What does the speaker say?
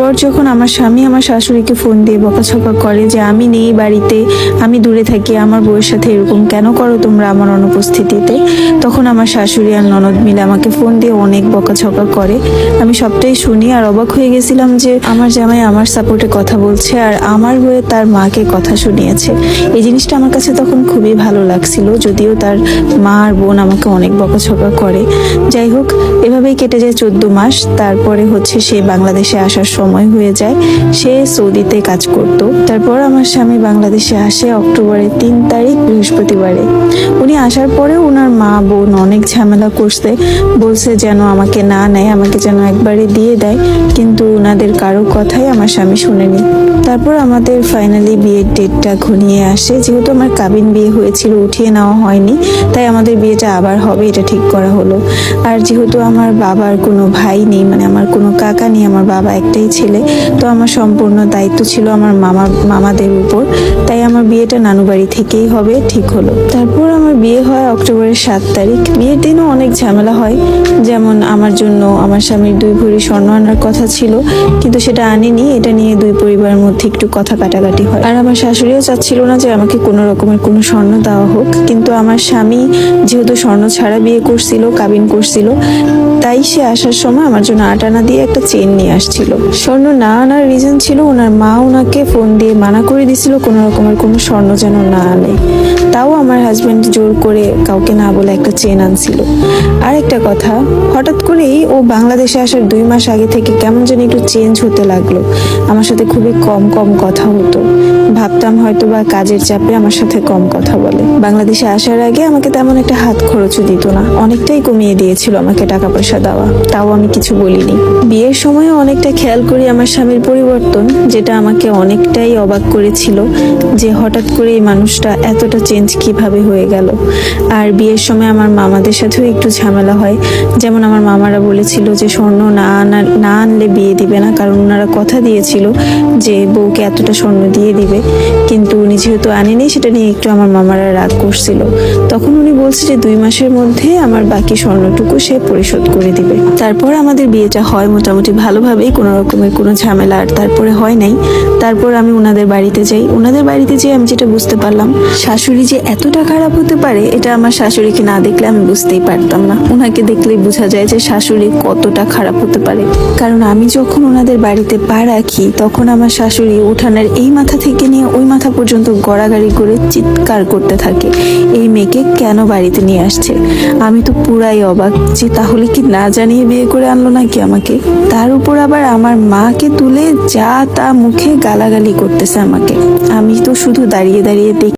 তারপর যখন আমার স্বামী আমার শাশুড়িকে ফোন দিয়ে বকাঝকা করে যে আমি নেই বাড়িতে, আমি দূরে থাকি, আমার বউয়ের সাথে এরকম কেন করো তোমরা আমার অনুপস্থিতিতে, তখন আমার শাশুড়ি আর ননদ মিলে আমাকে ফোন দিয়ে অনেক বকাঝকা করে। আমি সবটাই শুনি আর অবাক হয়ে গেছিলাম যে আমার জামাই আমার সাপোর্টে কথা বলছে আর আমার হয়ে তার মাকে কথা শুনিয়েছে। এই জিনিসটা আমার কাছে তখন খুবই ভালো লাগছিল, যদিও তার মা আর বোন আমাকে অনেক বকাঝকা করে। যাই হোক, এভাবেই কেটে যায় 14 মাস। তারপরে হচ্ছে সে বাংলাদেশে আসার সময় হয়ে যায়। সে সৌদিতে কাজ করত। তারপর আমার স্বামী বাংলাদেশে আসে অক্টোবরের 3 তারিখ বৃহস্পতিবারে। উনি আসার পরে ওনার মা বোন অনেক ঝামেলা করছে, বলছে যেন আমাকে না নেয়, আমাকে যেন একবারে দিয়ে দেয়, কিন্তু ওনাদের কারো কথাই আমার স্বামী শুনেনি। তারপর আমাদের ফাইনালি বিয়ের ডেটটা ঘনিয়ে আসে। যেহেতু আমার কাবিন বিয়ে হয়েছিল, উঠিয়ে নেওয়া হয়নি, তাই আমাদের বিয়েটা আবার হবে এটা ঠিক করা হলো। আর যেহেতু আমার বাবার কোনো ভাই নেই, মানে আমার কোনো কাকা নেই, আমার বাবা একটাই ছেলে, তো আমার সম্পূর্ণ দায়িত্ব ছিল আমার মামাদের উপর, তাই আমার বিয়েটা নানু বাড়ি থেকেই হবে ঠিক হলো। তারপর আমার বিয়ে হয় অক্টোবরের 7 তারিখ। বিয়ের দিনও অনেক ঝামেলা হয়, যেমন আমার জন্য আমার স্বামীর 2 ভরি স্বর্ণ আনার কথা ছিল, কিন্তু সেটা আনেনি। এটা নিয়ে দুই পরিবারের মধ্যে একটু কথা কাটাকাটি হয়। আর আমার শাশুড়িও চাচ্ছিল না যে আমাকে কোনো রকমের কোনো স্বর্ণ দেওয়া হোক, কিন্তু আমার স্বামী যেহেতু স্বর্ণ ছাড়া বিয়ে করছিল, কাবিন করছিল, তাই সে আসার সময় আমার জন্য 8 আনা দিয়ে একটা চেন নিয়ে আসছিল। স্বর্ণ না আনার রিজন ছিল ওনার মা ওনাকে ফোন দিয়ে মানা করে দিছিল কোনো রকমের কোনো স্বর্ণ যেন না আনে। তাও আমার হাজবেন্ড জোর করে কাউকে না বলে একটা চেন আনছিল। আর একটা কথা, হঠাৎ করেই ও বাংলাদেশে আসার 2 মাস আগে থেকে কেমন যেন একটু চেঞ্জ হতে লাগলো। আমার সাথে খুবই কম কথা হতো। ভাবতাম হয়তো বা কাজের চাপে আমার সাথে কম কথা বলে। বাংলাদেশে আসার আগে আমাকে তেমন একটা হাত খরচও দিত না, অনেকটাই কমিয়ে দিয়েছিল আমাকে টাকা পয়সা দেওয়া, তাও আমি কিছু বলিনি। বিয়ের সময়ও অনেকটা খেয়াল করি আমার স্বামীর পরিবর্তন, যেটা আমাকে অনেকটাই অবাক করেছিল যে হঠাৎ করে এই মানুষটা এতটা চেঞ্জ কিভাবে হয়ে গেল। আর বিয়ের সময় আমার মামাদের সাথেও একটু ঝামেলা হয়, যেমন আমার মামারা বলেছিল যে স্বর্ণ না আনলে বিয়ে দিবে না, কারণ ওনারা কথা দিয়েছিল যে বউকে এতটা স্বর্ণ দিয়ে দিবে, কিন্তু উনি যেহেতু আনেনি সেটা নিয়ে একটু আমার মামারা রাগ করছিল। তখন উনি বলছে যে 2 মাসের মধ্যে আমার বাকি স্বর্ণটুকু সে পরিশোধ করে দিবে। তারপর আমাদের বিয়েটা হয় মোটামুটি ভালোভাবেই, কোনো রকমের কোনো ঝামেলা আর তারপরে হয় নাই। তারপর আমি ওনাদের বাড়িতে যাই। ওনাদের বাড়িতে যেয়ে আমি যেটা বুঝতে পারলাম, শাশুড়ি যে এতটা খারাপ হতে পারে এটা আমার শাশুড়িকে না দেখলে আমি বুঝতেই পারতাম না। ওনাকে দেখলেই বোঝা যায় যে শাশুড়ি কতটা খারাপ হতে পারে। কারণ আমি যখন ওনাদের বাড়িতে পা রাখি তখন আমার শাশুড়ি উঠানের এই মাথা থেকে নিয়ে ওই মাথা পর্যন্ত গড়াগড়ি করে চিৎকার করতে থাকে, এই মেয়েকে কেন বাড়িতে নিয়ে আসছে। আমি তো পুরাই অবাক যে তাহলে কি না জানিয়ে বিয়ে করে আনলো নাকি আমাকে। তার উপর আবার আমার মাকে তুলে যা তা মুখে গালাগালি করতেছে আমাকে। আমি তো শুধু দাঁড়িয়ে দাঁড়িয়ে দেখি।